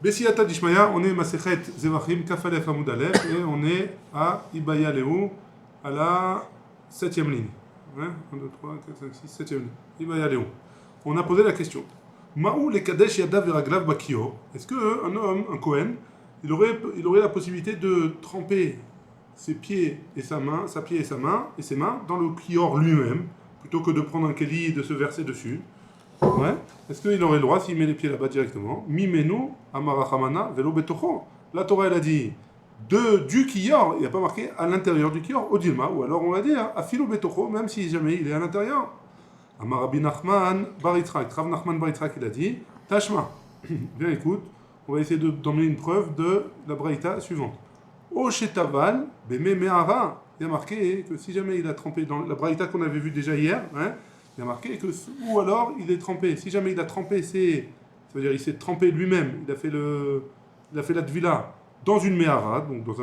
Bessiyata Dishmaya, on est Masechet Zevachim, Kafalef Hamoud Aleph, et on est à Ibaya Léou, à la 7e ligne. 1, 2, 3, 4, 5, 6, 7e ligne. Ibaya Léou. On a posé la question. Maou le Kadesh Yadav Veraglav Bakio. Est-ce qu'un homme, un Kohen, il aurait la possibilité de tremper ses pieds et sa main, et ses mains dans le Kior lui-même, plutôt que de prendre un Keli et de se verser dessus? Ouais. Est-ce qu'il aurait le droit s'il met les pieds là-bas directement? Mimenu, amarachamana, velo betocho. La Torah, elle a dit du kiyor, il n'y a pas marqué à l'intérieur du kiyor, au dilma, ou alors on va dire à filo betocho, même si jamais il est à l'intérieur. Amarabi Nachman Baritzrak, Rav Nachman Baritzrak, il a dit Tashma. Bien écoute, on va essayer d'emmener une preuve de la braïta suivante. O shetaval, beme me'ara. Il y a marqué que si jamais il a trempé dans la braïta qu'on avait vue déjà hier, hein, il y a marqué que, ou alors il est trempé. Si jamais il a trempé, ça veut dire il s'est trempé lui-même, il a fait la tvila dans une mehara, donc dans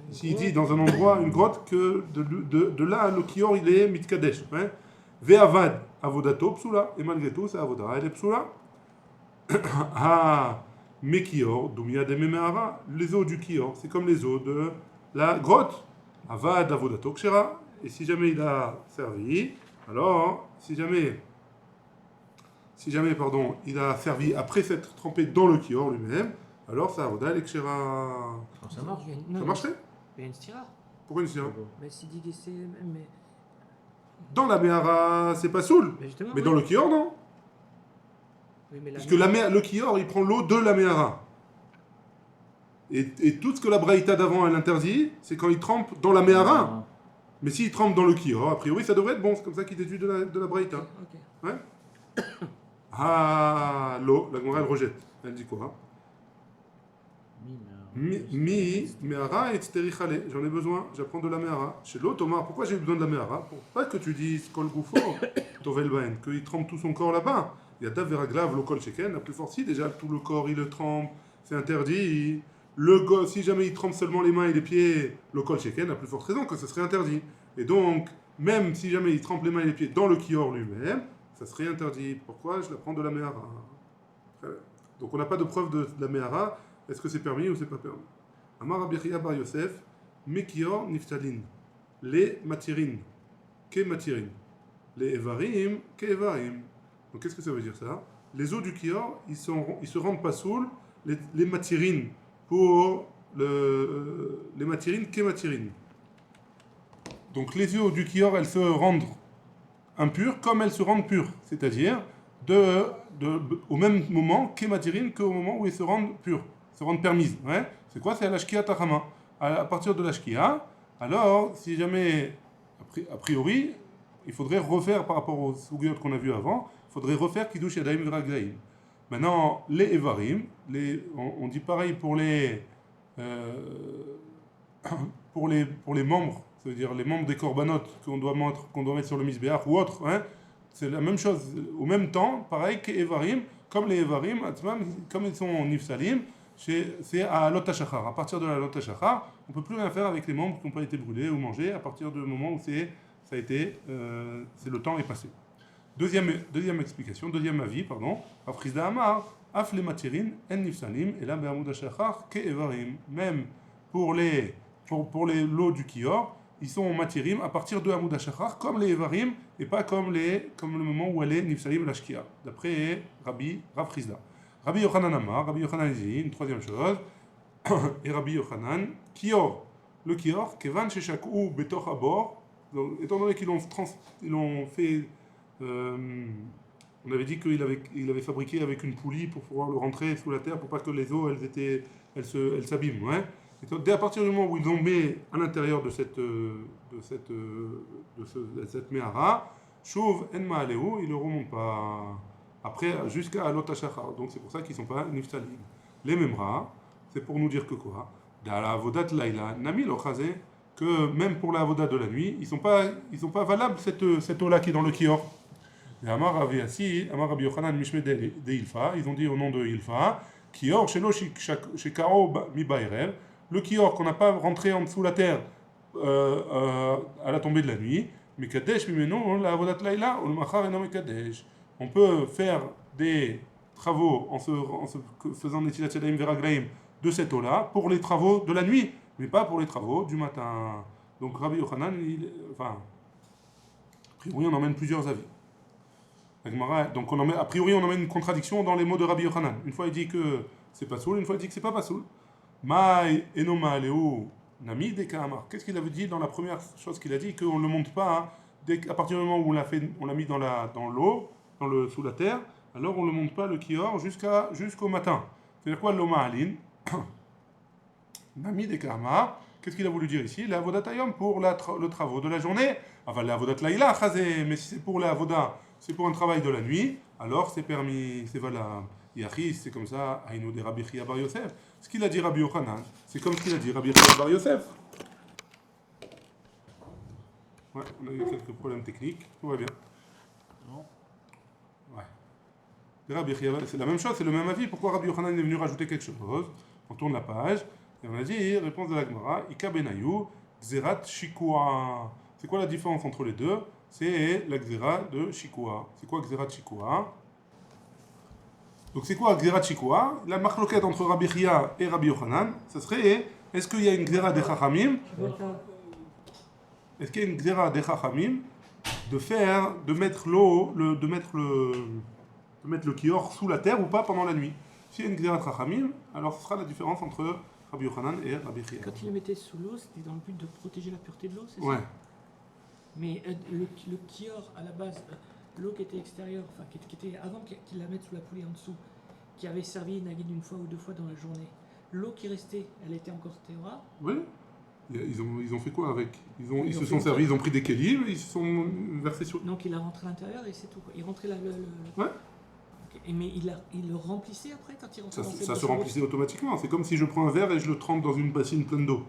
ici il dit dans un endroit, une grotte, que de là, le kior il est mitkadesh. Hein. Ve'avad avodato psula, et malgré tout, sa avoda elle est psula. Ah, mes kior, dumia de mehara, les eaux du kior, c'est comme les eaux de la grotte. Avad avodato kshera. Et si jamais il a servi, alors, si jamais, pardon, il a servi après s'être trempé dans le kior lui-même, alors ça avoda elle est kshera. Ça marche. Ça marcherait? Il y a une stira. Pourquoi une stira? Mais si dit c'est mais Dans la mehara, c'est pas soul. Mais dans le kior, non? Oui, mais puisque le kior, il prend l'eau de la mehara. Et tout ce que la braïta d'avant elle interdit, c'est quand il trempe dans la mehara. Mais s'il trempe dans le kior, a priori ça devrait être bon. C'est comme ça qu'il déduit de la braïta. Ok. Ouais. Ah, l'eau, la Gemara elle rejette. Elle dit quoi? Mehara et tzterichale. J'en ai besoin, j'apprends de la mehara. Chez l'autre, Omar, pourquoi j'ai besoin de la mehara? Pour pas que tu dises kol gufo, tovel baen, qu'il trempe tout son corps là-bas. Il y a dav veraglav, lo kol sheken, la plus forte, si déjà tout le corps il le trempe, c'est interdit. Si jamais il trempe seulement les mains et les pieds, le kol sheken, la plus forte raison que ce serait interdit. Et donc, même si jamais il trempe les mains et les pieds dans le kior lui-même, ça serait interdit. Pourquoi? Je l'apprends de la mehara. Donc on n'a pas de preuve de la mehara. Est-ce que c'est permis ou c'est pas permis? Amar Rabbi Chia bar Yosef, Mekior niftalin, les matirin, ke matirin, les evarim, ke evarim. Donc qu'est-ce que ça veut dire ça? Les eaux du kior, ils se rendent pas saouls, les matirin, pour les matirines, ke matirines. Donc les eaux du kior, elles se rendent impures comme elles se rendent pures, c'est-à-dire au même moment ke matirines qu'au moment où elles se rendent pures, se rendent permises. Ouais. C'est quoi? C'est à l'ashkia tachama. À partir de l'ashkia, alors si jamais, a priori, il faudrait refaire par rapport aux sougiyot qu'on a vu avant, il faudrait refaire kiddush yadayim v'raglaim. Maintenant, les evarim, on dit pareil pour les membres, ça veut dire les membres des corbanotes qu'on doit mettre sur le misbéach ou autre, hein, c'est la même chose. Au même temps, pareil que evarim, comme les evarim, comme ils sont nifsalim, c'est à lot hashachar. À partir de la lot hashachar, on ne peut plus rien faire avec les membres qui n'ont pas été brûlés ou mangés à partir du moment où le temps est passé. Deuxième explication, deuxième avis, pardon. Afrizda Amar, Af le matirin, en nifsalim, et là, be'amud hashachar, ke evarim. Même pour les lots du kior, ils sont matirim à partir de amud hashachar, comme les evarim, et pas comme le moment où elle est nifsalim l'ashkia. D'après Rav Chizda. Rabbi Yochanan Amar, Rabbi Yochanan dit une troisième chose, et Rabbi Yochanan, kior, le kior, kevan sheshakou betoch abor, étant donné qu'ils l'ont fait. On avait dit qu'il avait fabriqué avec une poulie pour pouvoir le rentrer sous la terre pour pas que les eaux elles s'abîment. Ouais. Et dès à partir du moment où ils ont mis à l'intérieur de cette mehara, chauve en ma'aleu, ils ne remontent pas après jusqu'à lot hashachar. Donc c'est pour ça qu'ils ne sont pas niftalim. Les memra, c'est pour nous dire que quoi? Dans la avodat laila, nami lo chazé, que même pour la avodat de la nuit, ils sont pas valables cette eau là qui est dans le kior. Et Amar Rabbi Yochanan Mishme de Ilfa, ils ont dit au nom de Ilfa, Kior Shelo Shekaro Mi Baerev, le Kior qu'on n'a pas rentré en dessous la terre à la tombée de la nuit, Mekadesh Mimeno, la Avodat Laila, ou le Machar Eno Mekadesh. on peut faire des travaux en se faisant Netilat Yadayim Veraglaim de cette eau-là pour les travaux de la nuit, mais pas pour les travaux du matin. Donc Rabbi Yochanan, enfin, a priori on emmène plusieurs avis. Donc a priori on emmène une contradiction dans les mots de Rabbi Yochanan. Une fois il dit que c'est pas soul, une fois il dit que c'est pas soul. Mai enoma leo nami de Kahamar. Qu'est-ce qu'il avait dit dans la première chose qu'il a dit, qu'on ne le monte pas, hein, à partir du moment où on l'a mis dans l'eau, sous la terre, alors on ne le monte pas le kior jusqu'au matin. C'est-à-dire quoi l'oma alin nami de Kahamar. Qu'est-ce qu'il a voulu dire ici? La avodat ayom pour le travaux de la journée. Enfin, la avodat laïla chazé, mais si c'est pour la avoda, c'est pour un travail de la nuit, alors c'est permis, c'est valable. Yachi, c'est comme ça, Aïnou de Rabbi Chia Bar Yosef. Ce qu'il a dit Rabbi Yochanan, c'est comme ce qu'il a dit Rabbi Chia Bar Yosef. Ouais, on a eu quelques problèmes techniques, tout va bien. Non. Ouais. Rabbi Chia, c'est la même chose, c'est le même avis. Pourquoi Rabbi Yochanan est venu rajouter quelque chose? On tourne la page, et on a dit, réponse de la Gemara, Ika Benayu, Xerat Shikua. C'est quoi la différence entre les deux? C'est la Xera de Shikua. C'est quoi Xerat Shikua? Donc c'est quoi Xerat Shikua? La marloquette entre Rabbi Chia et Rabbi Yochanan, ça serait, est-ce qu'il y a une Xera des Chachamim? Est-ce qu'il y a une Xera des Chachamim de mettre le kior sous la terre ou pas pendant la nuit? S'il y a une Xera de Chachamim, alors ce sera la différence entre Rabbi Yochanan et Rabbi Chia. Quand il le mettait sous l'eau, c'était dans le but de protéger la pureté de l'eau, c'est Ouais. ça? Mais le kior, à la base, l'eau qui était extérieure, enfin qui était avant qu'il la mette sous la poulie en dessous, qui avait servi Nagid une fois ou deux fois dans la journée, l'eau qui restait, elle était encore Théora? Oui. Ils ont fait quoi avec? Ils se fait sont servis, ils ont pris des kélim, ils se sont versés sur. Donc il a rentré à l'intérieur et c'est tout, quoi. Il rentrait Ouais. Ok. Mais il le remplissait après quand il rentrait dans cette Ça se bassine d'eau? remplissait automatiquement. C'est comme si je prends un verre et je le trempe dans une bassine pleine d'eau.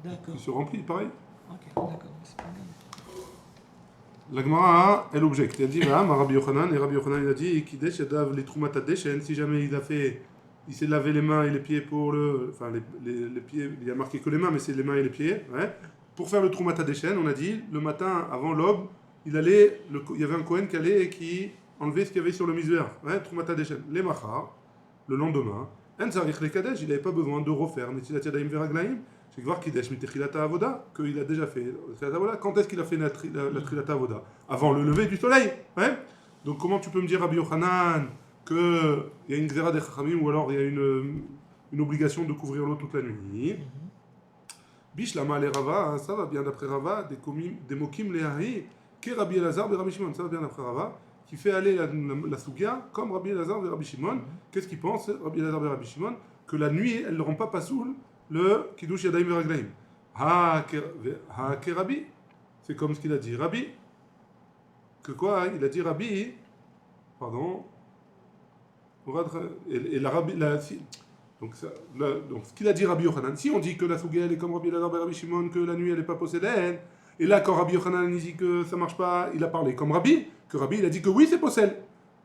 D'accord. Il se remplit, pareil. Ok, d'accord. C'est pas mal. La Gemara, elle objecte. Elle dit, Rabbi Yochanan, et Rabbi Yochanan il a dit, Kidesh yadav les trumat adeshen, si jamais il s'est lavé les mains et les pieds pour enfin les pieds, il y a marqué que les mains, mais c'est les mains et les pieds, ouais. Pour faire le trumat adeshen, on a dit, le matin, avant l'aube, il y avait un Kohen qui allait et qui enlevait ce qu'il y avait sur le misbéach, ouais, trumat adeshen. Les machar, le lendemain, en zarich les kadesh, il n'avait pas besoin de refaire, netilat yadayim veraglaim, c'est voir Kidesh mitechilata avoda, qu'il a déjà fait. Quand est-ce qu'il a fait la trilata avoda? Avant le lever du soleil. Ouais. Donc comment tu peux me dire, Rabbi Yochanan, qu'il y a une xéra des chachamim ou alors il y a une obligation de couvrir l'eau toute la nuit? Bishlama le Rava, hein, ça va bien d'après Rava, des mokim lehahi, que Rabbi Elazar et Rabbi Shimon, ça va bien d'après Rava, qui fait aller la sougia comme Rabbi Elazar et Rabbi Shimon. Qu'est-ce qu'ils pensent, Rabbi Elazar et Rabbi Shimon? Que la nuit, elle ne rend pas pasoul le Kiddush Yadayim Veraglaim. Ha ke Rabbi. C'est comme ce qu'il a dit Rabbi. Que quoi? Il a dit Rabbi. Pardon. Et la Rabbi. Donc ce qu'il a dit Rabbi Yochanan. Si on dit que la Souga elle est comme Rabbi Elazar et Rabbi Shimon, que la nuit elle n'est pas possédée, et là quand Rabbi Yochanan il dit que ça marche pas, il a parlé comme Rabbi. Que Rabbi il a dit que oui c'est possède.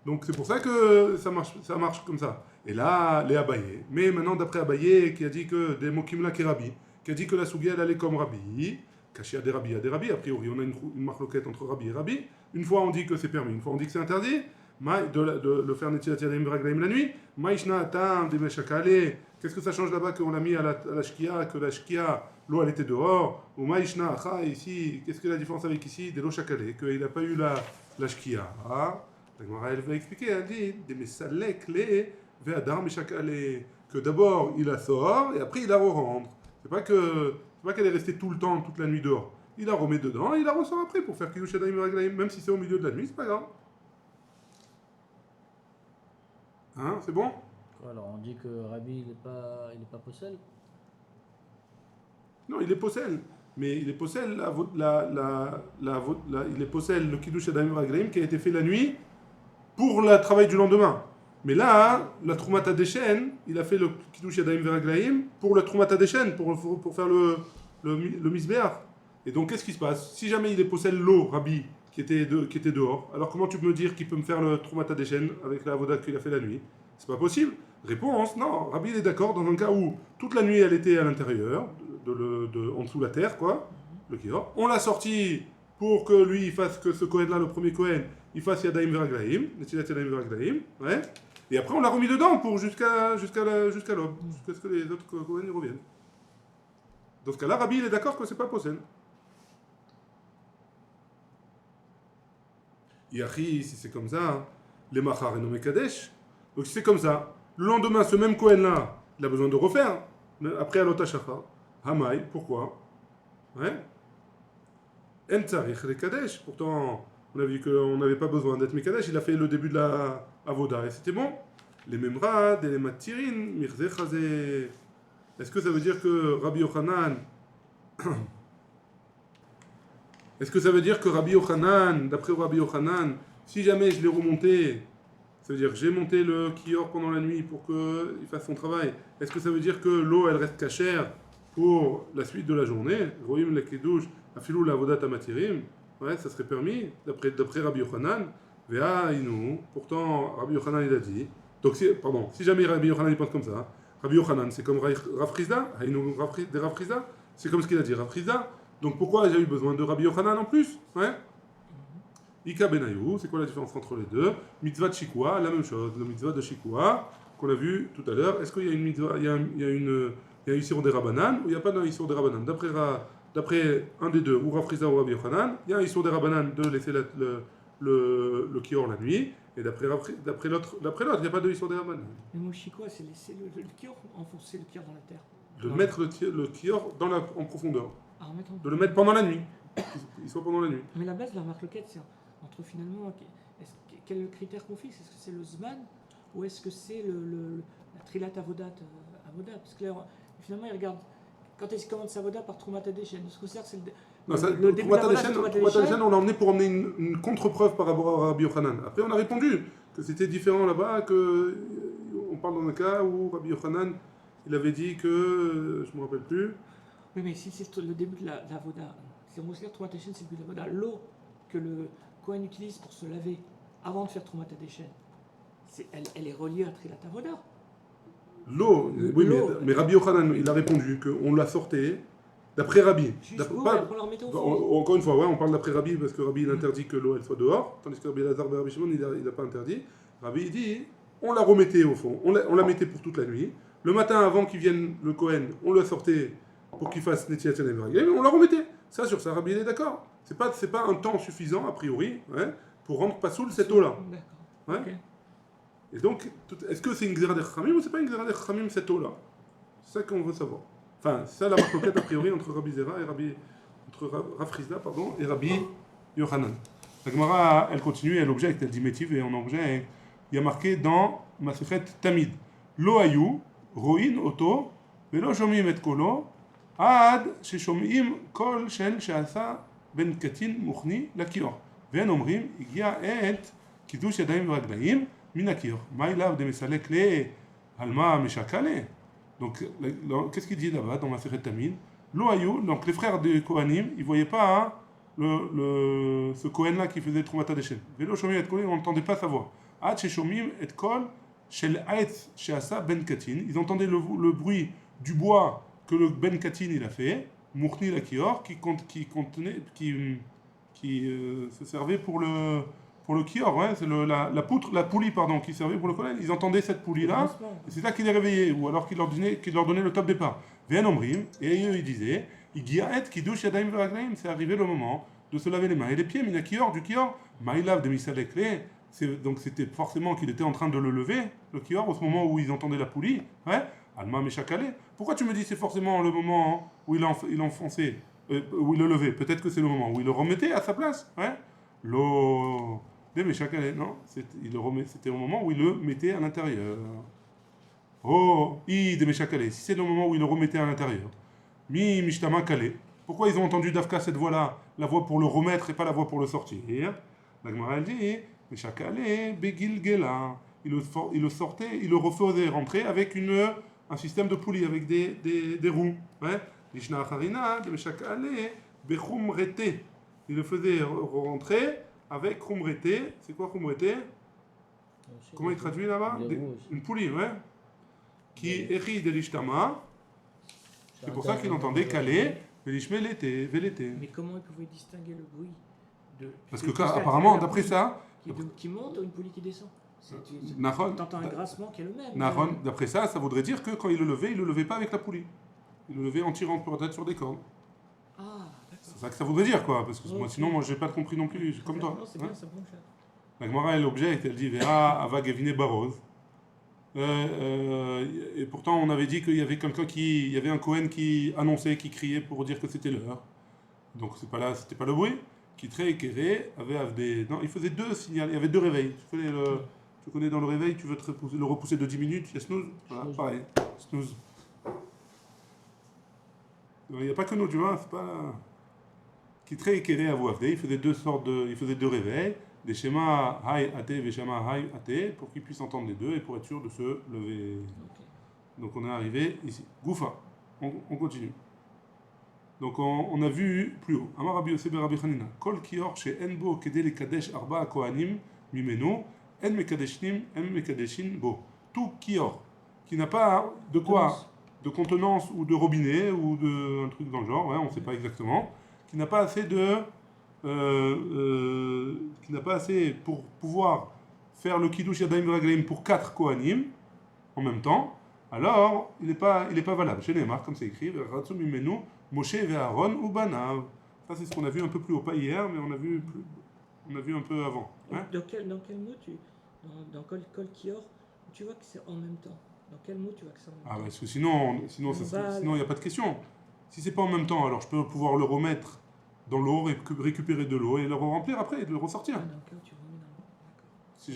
Donc c'est pour ça que ça marche comme ça. Et là, les Abaye. Mais maintenant, d'après Abaye, qui a dit que des Mokimla qui Rabbi, qui a dit que la Sougia elle allait comme Rabbi, caché à des Rabbi, a priori, on a une marloquette entre Rabbi et Rabbi. Une fois on dit que c'est permis, une fois on dit que c'est interdit. De le faire Netilat Yadayim Veraglaim la nuit. Maïshna Tam des Meshakale. Qu'est-ce que ça change là-bas qu'on l'a mis à la Shkia, que la Shkia, l'eau elle était dehors? Ou Maïshna Acha ici, qu'est-ce que la différence avec ici? Des l'eau Shakale, qu'il n'a pas eu la Shkia. La Gemara elle va expliquer, elle dit des Mesalek les Ve'adar Meshakale, que d'abord il la sort et après il la re-rentre. C'est pas qu'elle est restée tout le temps, toute la nuit dehors. Il la remet dedans et il la ressort après pour faire Kiddush Yadayim Veraglaim, même si c'est au milieu de la nuit, c'est pas grave. Hein, c'est bon? Alors on dit que Rabbi il est pas possède. Non, il est possède. Mais il est possède il est possède le Kiddush Yadayim Veraglaim qui a été fait la nuit pour le travail du lendemain. Mais là, la Troumat Adeshen, il a fait le Kiddush Yadayim Veraglaim pour le Troumat Adeshen, pour faire le Misbéach. Et donc, qu'est-ce qui se passe? Si jamais il est possède l'eau, Rabbi, qui était dehors, alors comment tu peux me dire qu'il peut me faire le Troumat Adeshen avec la Avoda qu'il a fait la nuit? C'est pas possible. Réponse, non. Rabbi, il est d'accord dans un cas où toute la nuit, elle était à l'intérieur, en dessous de la terre, quoi, le Kior. On l'a sorti pour que lui, il fasse que ce Kohen-là, le premier Kohen, il fasse Yadaim Veraglaim, Netilat Yadaim Veraglaim, ouais. Et après, on l'a remis dedans pour jusqu'à l'aube, jusqu'à ce que les autres Kohen reviennent. Dans ce cas-là, Rabbi, il est d'accord que c'est pas Possel. Yachi, si c'est comme ça, les Machar et nommé Kadesh. Donc si c'est comme ça, le lendemain, ce même Kohen-là, il a besoin de refaire. Après, Alot HaShachar. Hamaï, pourquoi? Ouais. En Tzarich les Kadesh. Pourtant, on a vu qu'on n'avait pas besoin d'être Mekadesh. Il a fait le début de la Avoda et c'était bon. Les Memrad et les Matirin, Mirze Chazé. Est-ce que ça veut dire que Rabbi Yochanan. Est-ce que ça veut dire que Rabbi Yochanan, d'après Rabbi Yochanan, si jamais je l'ai remonté, ça veut dire que j'ai monté le kior pendant la nuit pour qu'il fasse son travail, est-ce que ça veut dire que l'eau elle reste cachère pour la suite de la journée? Roim le Kiddush, Afilou la Avodat Amatirim, ouais, ça serait permis, d'après Rabbi Yochanan. Vea Inou, pourtant Rabbi Yochanan il a dit. Donc si jamais Rabbi Yochanan il pense comme ça, Rabbi Yochanan c'est comme Rav Chizda, des Rav Chizda, c'est comme ce qu'il a dit Rav Chizda. Donc pourquoi j'ai eu besoin de Rabbi Yochanan en plus, ouais? Ika Benayou, c'est quoi la différence entre les deux? Mitzvah de Shikwa, la même chose. Le mitzvah de Shikwa, qu'on a vu tout à l'heure, est-ce qu'il y a une mitzvah, il y a un Isur des Rabbanan ou il n'y a pas d'un Isur des Rabbanan? D'après un des deux, ou Rav Chizda ou Rabbi Yochanan, il y a un Isur des Rabbanan de laisser le kior la nuit, et d'après l'autre, il n'y a pas de Isur des Rabbanan. Le mot Shikwa, c'est laisser le kior, enfoncer le kior dans la terre. De mettre le kior en profondeur. Ah, de le mettre pendant la nuit. Il soit pendant la nuit. Mais la base de la remarque loquette, c'est entre finalement, quel critère qu'on fixe? Est-ce que c'est le Zman ou est-ce que c'est la Trilat Avodat Parce que là, finalement, il regarde quand est-ce qu'il commence Avoda par Troumat Hadeshen. Ce que c'est le début de Troumat Hadeshen, on l'a emmené pour emmener une contre-preuve par rapport à Rabbi Yochanan. Après, on a répondu que c'était différent là-bas, que on parle dans un cas où Rabbi Yochanan, il avait dit que, je ne me rappelle plus. Oui, mais si c'est le début de la Voda, si on considère Troumat Hadeshen, c'est le début de la Voda, l'eau que le Kohen utilise pour se laver avant de faire Troumat Hadeshen, elle est reliée à Trilat Avoda. L'eau, oui, mais Rabbi Yochanan, il a répondu qu'on la sortait d'après Rabbi. Encore une fois, ouais, on parle d'après Rabbi parce que Rabbi il interdit que l'eau elle soit dehors, tandis que Rabbi Elazar et Rabbi Shimon il n'a pas interdit. Rabbi il dit on la remettait au fond, on la mettait pour toute la nuit. Le matin avant qu'il vienne le Kohen, on la sortait pour qu'il fasse Netilat Yadayim Veraglaim, on la remettait. Ça sur ça, Rabbi il est d'accord. C'est pas un temps suffisant a priori, ouais, pour rendre pas saoul cette eau là. Ouais. Okay. Et donc, est-ce que c'est une Gzera des Chachamim ou c'est pas une Gzera des Chachamim cette eau là? C'est ça qu'on veut savoir. Enfin, c'est ça la marque a priori entre Rabbi Zera et entre Rav Chizda, pardon, et Rabbi Yochanan. La Gemara, elle continue, elle objecte, elle dit métive, et en objet, il y a marqué dans Masechet Tamid, Lo ayu, ro'in oto, velo shomim et kolo, ad sheshomim kol shel she'asa ben katin muchni lakior. Ve'en omrim, igia et kiddush yadayim v'raglaim minakir. Ma'ilav de mesalek le alma meshakale. Donc, qu'est-ce qu'il dit là-bas dans ma Masechet Tamid? L'Oayou, donc les frères de Kohanim, ils ne voyaient pas ce Kohen-là qui faisait Troumat Hadeshen. Vélo Shomim et Kol, on n'entendait pas sa voix. Ad Sheshomim et Kol, Shel Aetz Sheasa Ben Katin, ils entendaient le bruit du bois que le Ben Katin il a fait, Mourni Lakior, qui se servait pour le kior, ouais, c'est la poulie pardon, qui servait pour le Kohen. Ils entendaient cette poulie-là, et c'est ça qui les réveillait, ou alors qu'il leur donnait le top départ. Ve'en omrim, et eux ils disaient, Igiaet kiddush yadayim v'raglaim, c'est arrivé le moment de se laver les mains et les pieds, mina kior, du kior, ma'ilav de misalekle, donc c'était forcément qu'il était en train de le lever, le kior, au moment où ils entendaient la poulie, ouais, alma meshakale. Pourquoi tu me dis c'est forcément le moment où il enfonçait, où il le levait? Peut-être que c'est le moment où il le remettait à sa place, ouais. Lo de meshakale, non, c'était au moment où il le mettait à l'intérieur. Oh, de Meshakale, si c'est le moment où ils le remettaient à l'intérieur. Mi Mishtama Kale. Pourquoi ils ont entendu d'Afka cette voix-là, la voix pour le remettre et pas la voix pour le sortir? La Gemara dit Meshakale Begilgela. Il le sortait, il le refaisait rentrer avec un système de poulie, avec des roues. Lishna Acharina de Meshakale Bechumrete. Il le faisait rentrer avec Chumrete. C'est quoi Chumrete? Comment il traduit là-bas? Une poulie, ouais. Qui écrit de l'ishtama, c'est pour ça qu'il entendait caler, l'été. Mais comment il pouvait distinguer le bruit de... Parce que apparemment, d'après ça, qui monte ou une poulie qui descend. Nahon, T'entends un grassement qui est le même. Nahon, d'après ça voudrait dire que quand il le levait pas avec la poulie. Il le levait en tirant peut-être sur des cordes. Ah, d'accord. C'est ça que ça voudrait dire, quoi. Parce que Ok. sinon, j'ai pas compris non plus, comme toi. Non, c'est hein. bien, c'est bon, cher. La Gemara, elle objecte, elle dit Vera Ava Gevine Baroz. Et pourtant, on avait dit qu'il y avait il y avait un Cohen qui annonçait, qui criait pour dire que c'était l'heure. Donc c'était pas le bruit. Qui très éclairé, avait des. Non, il faisait deux signaux, il y avait deux réveils. Tu connais dans le réveil, tu veux le repousser de 10 minutes, il y a snooze. Voilà, Snooze. pareil, snooze. Il n'y a pas que nous, tu vois, c'est pas. Qui très éclairé à vous, il faisait il faisait deux réveils. Des schémas high AT et des schémas high AT pour qu'ils puissent entendre les deux et pour être sûr de se lever. Ok. Donc on est arrivé ici. Goufa, on continue. Donc on a vu plus haut. Amar Rabbi Yosef ben Rabbi Hanina. Kol kior she en bo kedei lekadesh arba kohanim mimenu en mekadeshin bo. Tout kior qui n'a pas de quoi, de contenance ou de robinet ou de un truc dans le genre, ouais, on ne sait pas exactement, qui n'a pas assez qui n'a pas assez pour pouvoir faire le kiddush yadayim v'raglaim pour 4 kohanim en même temps, alors il n'est pas valable. Chez Neymar, comme c'est écrit, Ratsu mimenu Moshe ve'Aaron ou Banav. Ça c'est ce qu'on a vu un peu plus haut, pas hier, mais on a vu un peu avant. Hein. Dans quel mot dans Kol Kior, tu vois que c'est en même temps. Dans quel mot tu vois que c'est en même Ah temps? parce que sinon il n'y a pas de question. Si c'est pas en même temps, alors je peux pouvoir le remettre dans l'eau, récupérer de l'eau et le remplir après et le ressortir. Ah, dans le cas où tu remets dans l'eau. D'accord. Si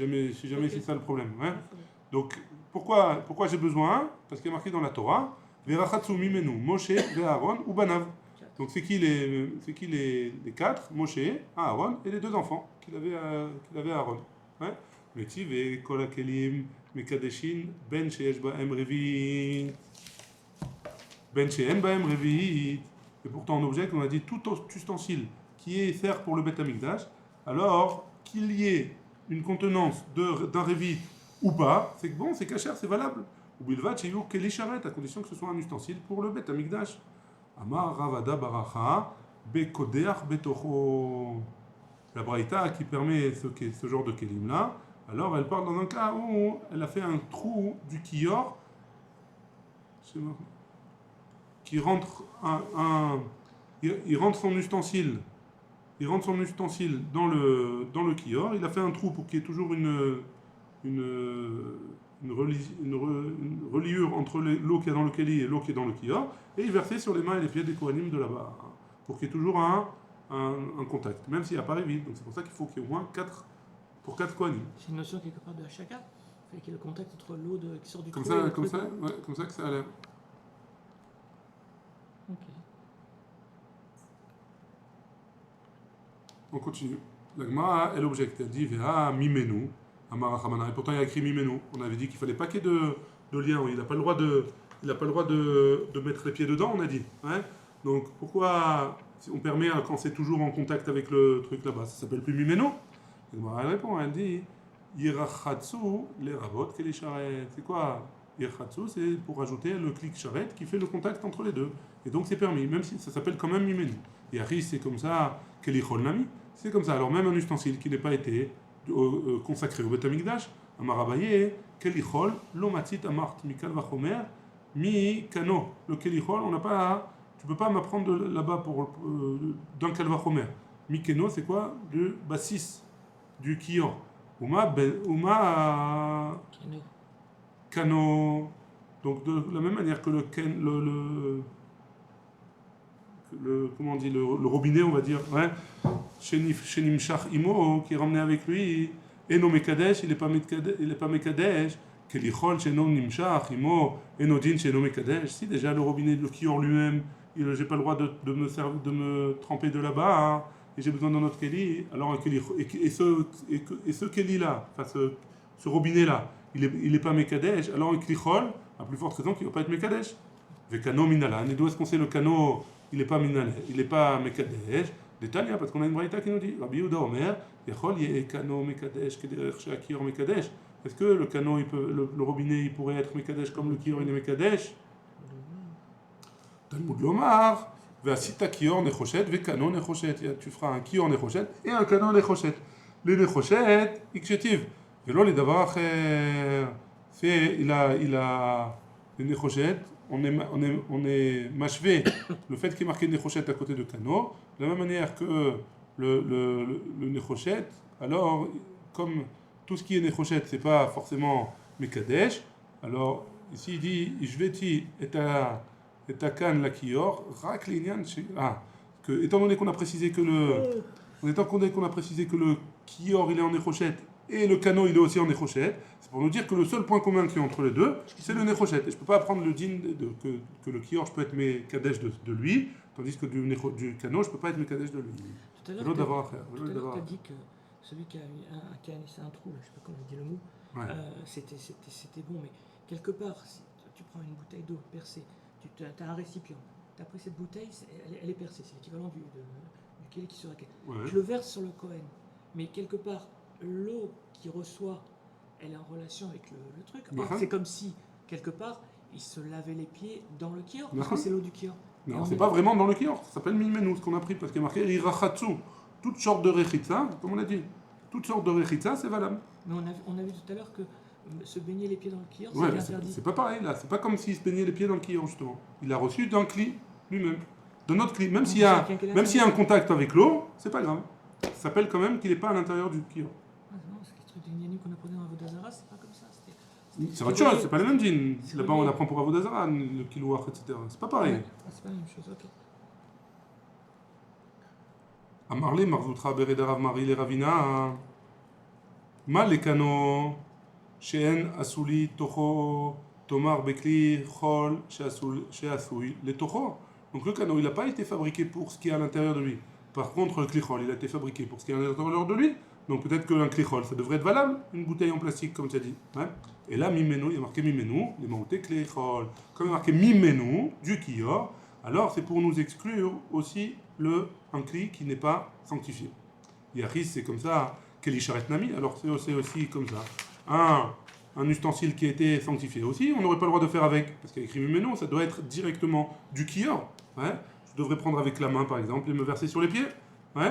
jamais Ok. c'est ça le problème. Hein. Ah, Donc pourquoi j'ai besoin? Parce qu'il est marqué dans la Torah, Verachatsu mimenu Moshe ve'Aaron ou Banav. quatre. Donc c'est qui les 4? Moshe, Aaron et les 2 enfants qu'il avait Aaron. Hein? Metiv et kol hakelim mekadeshin ben sheyesh ba'em revit. Ben she'en ba'em revit. Et pourtant en objet, on a dit tout ustensile qui sert pour le Beth Amikdash, alors qu'il y ait une contenance d'un revit ou pas, c'est que bon, c'est cachère, c'est valable. Ou bilvat sheyu keli sharet, à condition que ce soit un ustensile pour le Beth Amikdash. Amar Ravada Baracha Bekodeach Betocho. La Braïta qui permet ce genre de kelim là, alors elle parle dans un cas où elle a fait un trou du kior qui rentre il rentre son ustensile dans le kior, il a fait un trou pour qu'il y ait toujours une reliure entre l'eau qui est dans le keli et l'eau qui est dans le kior, et il versait sur les mains et les pieds des kohanim de là-bas, pour qu'il y ait toujours un contact, même s'il n'y a pas vide. Donc c'est pour ça qu'il faut qu'il y ait au moins 4 pour 4 kohanim. C'est une notion quelque part de Hashaka. Fait qu'il y a le contact entre l'eau qui sort du Comme trou et ça, le comme truc. ça, ouais, comme ça que ça a l'air. Ok. On continue. La Gemara, elle objecte, elle dit Veha mimenu, Amara Hamana. Et pourtant il y a écrit mimenu. On avait dit qu'il fallait pas qu'il y ait de lien. Il n'a pas le droit de mettre les pieds dedans, on a dit. Hein. Donc pourquoi on permet quand c'est toujours en contact avec le truc là-bas, ça s'appelle plus mimenu? La Gemara, elle répond, elle dit Yirachatsu les rabot que les charrettes. C'est quoi Yirachatsu? C'est pour ajouter le clic charrette qui fait le contact entre les deux. Et donc c'est permis, même si ça s'appelle quand même mimenu. Et Aris, c'est comme ça, Kelichol Nami, c'est comme ça. Alors même un ustensile qui n'est pas été consacré au Beth Amikdash, Amarabaye, Kelichol, Lomatit Amart, Mikal Vachomer, Mi Kano. Le Kelichol, tu peux pas m'apprendre là-bas d'un Kalvachomer. Mi Kano, c'est quoi? Du bassis, du Kior. Uma Keno. Kano. Donc de la même manière que comment on dit, le robinet, on va dire, ouais, Shenim Shach Imo, qui est ramené avec lui, Eno Mekadesh, il n'est pas Mekadesh, Kelichol Shenom Nimshach Imo, Eno Din Shenom Mekadesh. Si déjà le robinet, le kior lui-même, j'ai pas le droit de me tremper de là-bas, hein, et j'ai besoin d'un autre Keli, alors un Keli, et ce Keli-là, enfin ce robinet-là, il n'est pas Mekadesh, alors un Kelichol, à plus forte raison qu'il ne va pas être Mekadesh. Vekano Minalan, et d'où est-ce qu'on sait le kano? Il n'est pas minal, il n'est pas mekadesh. Détania, parce qu'on a une braïta qui nous dit Rabbi Yehuda Omer, Yachol yeh kano mekadesh kederech she'akir mekadesh. Est-ce que le kano, le robinet, il pourrait être mekadesh comme le kior il est mekadesh? Talmud Lomar, ve'asita kior nechoshet ve'kano nechoshet. Tu feras un kior nechoshet et un kano nechoshet. les nechoshet, ikchetiv. ולא לדבר אחר. Il a les nechoshet, on est mashvé le fait qu'il y ait marqué nechoshet à côté de kano, de la même manière que le nechoshet, alors comme tout ce qui est nechoshet, c'est pas forcément mekadesh, alors ici il dit, ishveti et ta kan la kior, rak l'inyan, que étant donné qu'on a précisé que le kior il est en nechoshet et le kano il est aussi en nechoshet, c'est pour nous dire que le seul point commun qu'il y a entre les deux, c'est le nechoshet. Et je ne peux pas apprendre le din que le kior, je peux être mes kadesh de lui, tandis que du kano, je ne peux pas être mes kadesh de lui. Tout à l'heure, tu as dit que celui qui a laissé un trou, là, je ne sais pas comment on dit le mot, Ouais. c'était bon, mais quelque part, si tu prends une bouteille d'eau percée, tu as un récipient, tu as pris cette bouteille, elle est percée, c'est l'équivalent du keli qui sera. Ouais. Tu le verses sur le Kohen, mais quelque part, l'eau qui reçoit, elle est en relation avec le truc. Or, c'est comme si, quelque part, il se lavait les pieds dans le kior, parce que c'est l'eau du kior. Non, c'est pas vraiment dans le kior, ça s'appelle mimenu, ce qu'on a pris, parce qu'il y a marqué irachatsu. Toute sorte de rechitza, comme on a dit, toute sorte de rechitza, c'est valable. Mais on a vu tout à l'heure que se baigner les pieds dans le kior, Ouais, c'est interdit. c'est pas pareil là, c'est pas comme s'il se baignait les pieds dans le kior justement. Il a reçu d'un cli lui-même, de notre cli. Même s'il y a un contact avec l'eau, c'est pas grave. Ça s'appelle quand même qu'il n'est pas à l'intérieur du kior. Ah non, c'est le truc d'Ignani qu'on apprenait dans Avodazara, c'est pas comme ça. C'est autre chose, c'est pas le même djinn. Là-bas on apprend pour Avodazara, le kilouach, etc. C'est pas pareil. Ouais, c'est pas la même chose, ok. Amarle marzutra beredarav mari le ravina. Ma lekano she'en asuli tocho tomar bekli chol she'asui le tocho. Donc le canot, il n'a pas été fabriqué pour ce qui est à l'intérieur de lui. Par contre, le klichol, il a été fabriqué pour ce qui est à l'intérieur de lui. Donc peut-être que un klichol, ça devrait être valable, une bouteille en plastique, comme tu as dit. Ouais. Et là, mimenu, il y a marqué mimenu, les maouté klichol. Comme il y a marqué mimenu, du kior, alors c'est pour nous exclure aussi un kli qui n'est pas sanctifié. Yachis, c'est comme ça, kelisharet nami, alors c'est aussi comme ça. Un ustensile qui a été sanctifié aussi, on n'aurait pas le droit de faire avec, parce qu'il y a écrit mimenu, ça doit être directement du kior. Ouais. Je devrais prendre avec la main par exemple et me verser sur les pieds. Ouais.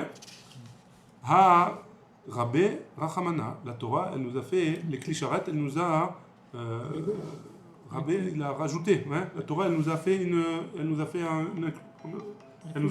Ha Rabbe Rachamana, la Torah, elle nous a fait les klisharet, elle nous a Rabbe, il a rajouté. Ouais. La Torah, elle nous a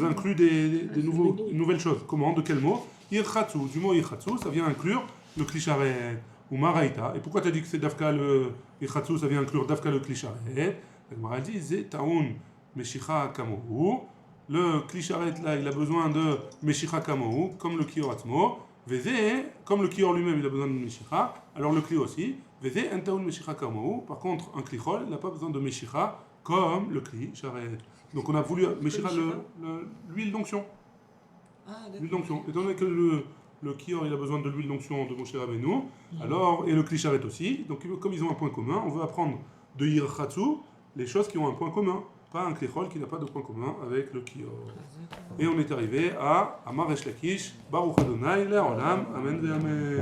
inclus une nouvelle chose. Comment? De quel mot? Irchatsu. Du mot irchatsu, ça vient inclure le klisharet ou maraïta. Et pourquoi tu as dit que c'est dafka le irchatsu, ça vient inclure dafka le klisharet? La Gemara dit zetaun meshicha kamohu. Le klisharet là, il a besoin de meshicha kamohu, comme le kior atzmo. Vézé, comme le kior lui-même, il a besoin de meshicha. Alors le kli aussi. Vézé entaun meshicha kamohu. Par contre, un klichol, il n'a pas besoin de meshicha comme le kli sharet. Donc on a voulu meshicha l'huile d'onction. Ah, L'huile d'onction. Étant donné que le kior, il a besoin de l'huile d'onction de Moshe Rabbeinu, alors, et le kli sharet aussi. Donc comme ils ont un point commun, on veut apprendre de Yirchatsu les choses qui ont un point commun. Pas un klichol qui n'a pas de point commun avec le kior. Et on est arrivé à Amar Resh Lakish, Baruch Adonai, Le'olam, Amen ve'Amen.